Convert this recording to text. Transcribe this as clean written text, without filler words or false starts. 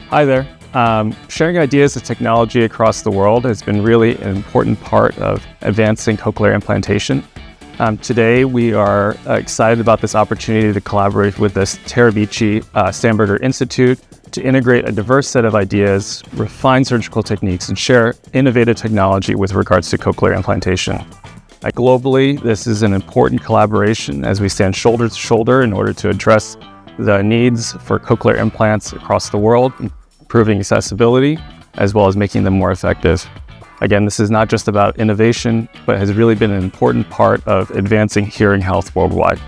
Hi there. Sharing ideas of technology across the world has been really an important part of advancing cochlear implantation. Today, we are excited about this opportunity to collaborate with the Terabithia Stamberger Institute to integrate a diverse set of ideas, refine surgical techniques, and share innovative technology with regards to cochlear implantation. Globally, this is an important collaboration as we stand shoulder to shoulder in order to address the needs for cochlear implants across the world, improving accessibility, as well as making them more effective. Again, this is not just about innovation, but has really been an important part of advancing hearing health worldwide.